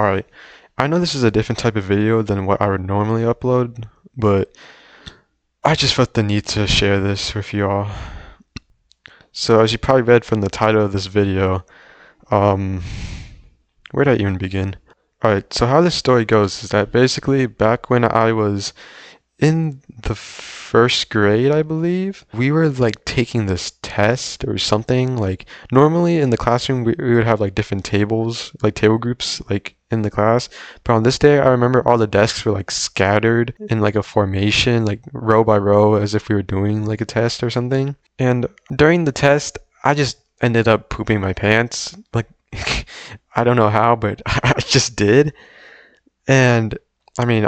Alright, I know this is a different type of video than what I would normally upload, but I just felt the need to share this with you all. So as you probably read from the title of this video, um, where'd I even begin? Alright, so how this story goes is that basically back when I was in the first grade, I believe, we were like taking this test or something. Like normally in the classroom, we would have like different tables, like table groups, like in the class. But on this day, I remember all the desks were like scattered in like a formation, like row by row, as if we were doing like a test or something. And during the test, I just ended up pooping my pants. Like, I don't know how, but I just did. And I mean,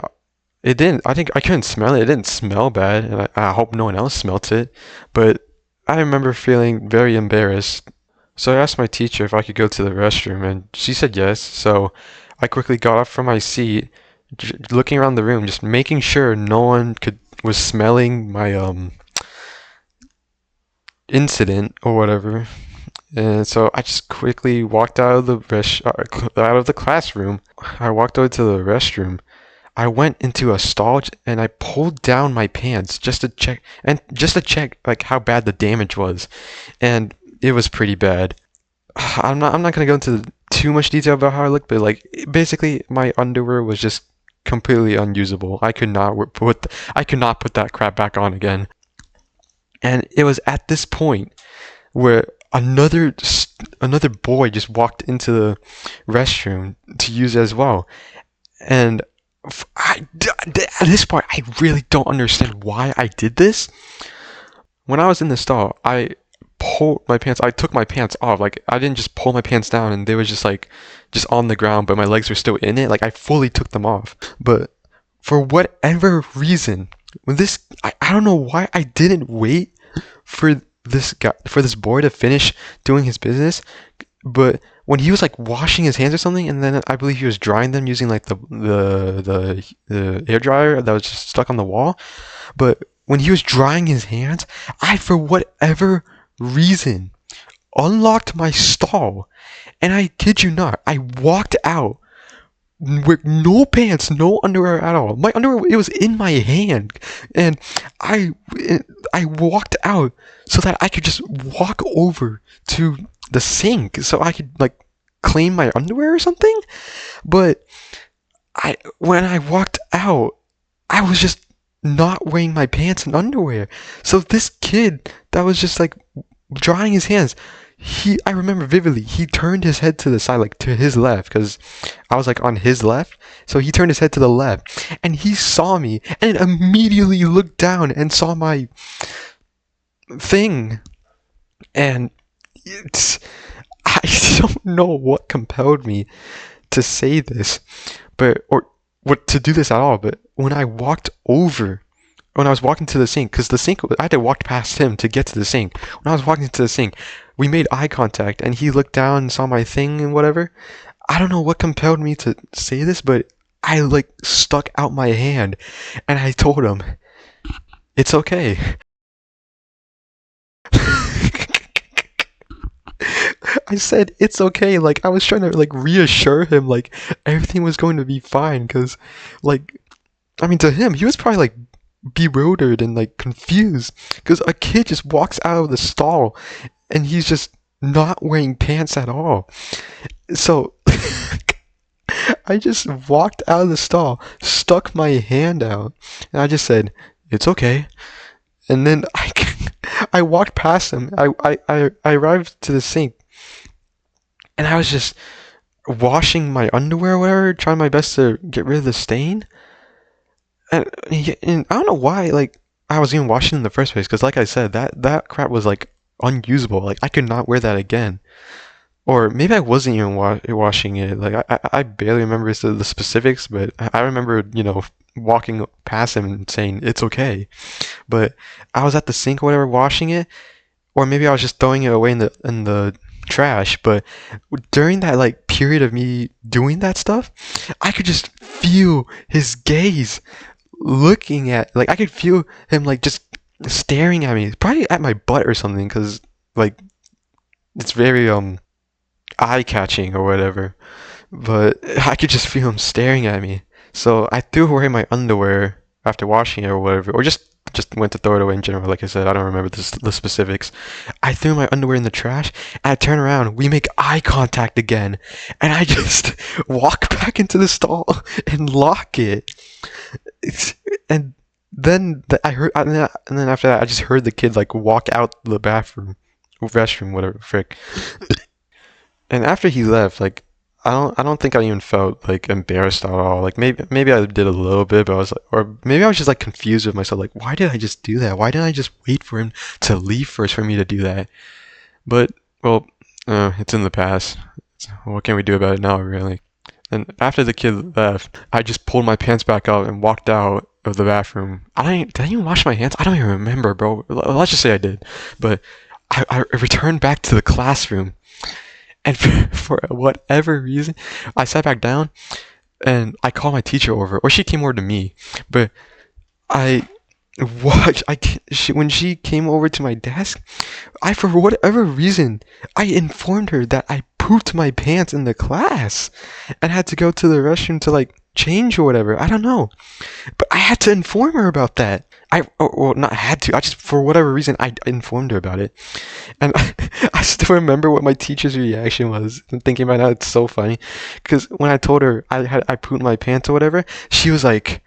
it didn't. I think I couldn't smell it. It didn't smell bad, and I hope no one else smelt it. But I remember feeling very embarrassed. So I asked my teacher if I could go to the restroom, and she said yes. So I quickly got up from my seat, looking around the room, just making sure no one was smelling my incident or whatever. And so I just quickly walked out of the out of the classroom. I walked over to the restroom. I went into a stall and I pulled down my pants just to check like how bad the damage was, and it was pretty bad. I'm not gonna go into too much detail about how I looked, but like basically my underwear was just completely unusable. I could not put that crap back on again. And it was at this point where another boy just walked into the restroom to use it as well, and at this point, I really don't understand why I did this. When I was in the stall, I took my pants off. Like, I didn't just pull my pants down and they were just on the ground, but my legs were still in it. Like, I fully took them off. But for whatever reason, I don't know why I didn't wait for this boy to finish doing his business, but when he was like washing his hands or something, and then I believe he was drying them using like the air dryer that was just stuck on the wall. But when he was drying his hands, I, for whatever reason, unlocked my stall, and I kid you not, I walked out with no pants, no underwear at all. My underwear, it was in my hand, and I I walked out so that I could just walk over to the sink so I could like clean my underwear or something. But when I walked out, I was just not wearing my pants and underwear. So this kid that was just like drying his hands, I remember vividly, he turned his head to the side, like to his left, because I was like on his left. So he turned his head to the left, and he saw me, and immediately looked down and saw my thing. And it's, I don't know what compelled me to say this, or what to do this at all. But when I was walking to the sink, because I had to walk past him to get to the sink. When I was walking to the sink, we made eye contact, and he looked down and saw my thing and whatever. I don't know what compelled me to say this, but I like stuck out my hand, and I told him, "It's okay." I said it's okay. Like I was trying to like reassure him, like everything was going to be fine. Cause, like, I mean, to him, he was probably like bewildered and like confused. Cause a kid just walks out of the stall, and he's just not wearing pants at all. So I just walked out of the stall, stuck my hand out, and I just said, "It's okay." And then I walked past him. I arrived to the sink, and I was just washing my underwear or whatever, trying my best to get rid of the stain. And I don't know why, like, I was even washing in the first place, because like I said, that crap was like unusable. Like I could not wear that again. Or maybe I wasn't even washing it. Like I barely remember the specifics, but I remember, walking past him and saying it's okay. But I was at the sink or whatever washing it, or maybe I was just throwing it away in the trash. But during that like period of me doing that stuff, I could just feel his gaze looking at, like I could feel him like just staring at me, probably at my butt or something, because like it's very eye catching or whatever. but I could just feel him staring at me. So I threw away my underwear after washing it or whatever, or just went to throw it away in general. Like I said, I don't remember the specifics. I threw my underwear in the trash, and I turn around. We make eye contact again, and I just walk back into the stall and lock it. And then I heard, and then after that, I just heard the kid like walk out the bathroom, restroom, whatever, frick. And after he left, like I don't think I even felt like embarrassed at all. Like maybe I did a little bit, but I was like, or maybe I was just like confused with myself. Like, why did I just do that? Why didn't I just wait for him to leave first for me to do that? But well, it's in the past. What can we do about it now, really? And after the kid left, I just pulled my pants back up and walked out of the bathroom. Did I even wash my hands? I don't even remember, bro. Let's just say I did. But I returned back to the classroom, and for whatever reason, I sat back down and I called my teacher over, or she came over to me. But I watched. When she came over to my desk, for whatever reason, I informed her that I pooped my pants in the class and had to go to the restroom to like change or whatever. I don't know. But I had to inform her about that. Well, not had to. I just, for whatever reason, I informed her about it. And I still remember what my teacher's reaction was. And thinking about it, it's so funny. Because when I told her I pooped my pants or whatever, she was like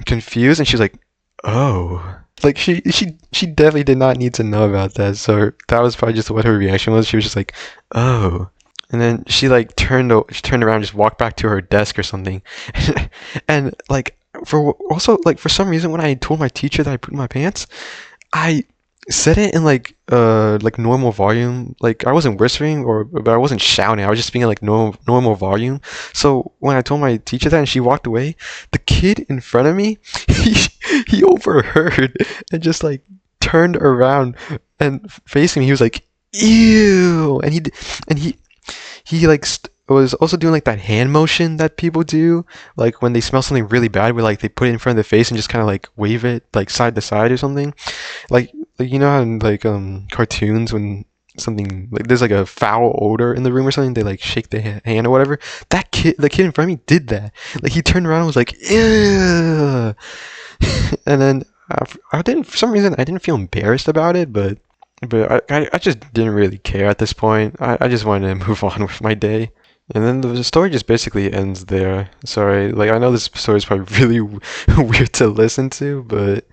confused, and she was like, oh. Like she definitely did not need to know about that. So that was probably just what her reaction was. She was just like, oh. And then she turned around, and just walked back to her desk or something. And like for some reason when I told my teacher that I pooped my pants, I said it in like normal volume. Like I wasn't whispering but I wasn't shouting. I was just speaking like normal volume. So when I told my teacher that and she walked away, the kid in front of me, he he overheard and just like turned around and facing me. He was like, "Ew!" And he like was also doing like that hand motion that people do, like when they smell something really bad, where like they put it in front of their face and just kind of like wave it like side to side or something. Like you know how in like cartoons when something like there's like a foul odor in the room or something, they like shake the hand or whatever. The kid in front of me did that. Like he turned around and was like, ew. And then I didn't, for some reason, I didn't feel embarrassed about it, but I just didn't really care at this point. I just wanted to move on with my day. And then the story just basically ends there. Sorry, like I know this story is probably really weird to listen to, but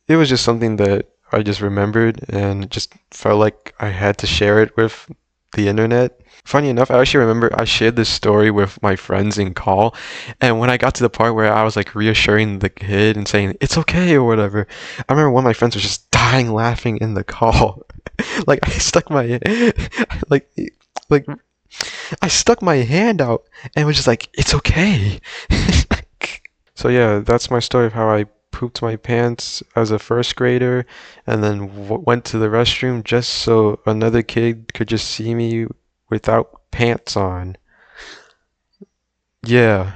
it was just something that I just remembered and just felt like I had to share it with the internet. Funny enough, I actually remember I shared this story with my friends in call, and when I got to the part where I was like reassuring the kid and saying it's okay or whatever, I remember one of my friends was just dying laughing in the call. Like I stuck my like like I stuck my hand out and was just like, it's okay. So yeah, that's my story of how I pooped my pants as a first grader and then went to the restroom just so another kid could just see me without pants on. Yeah.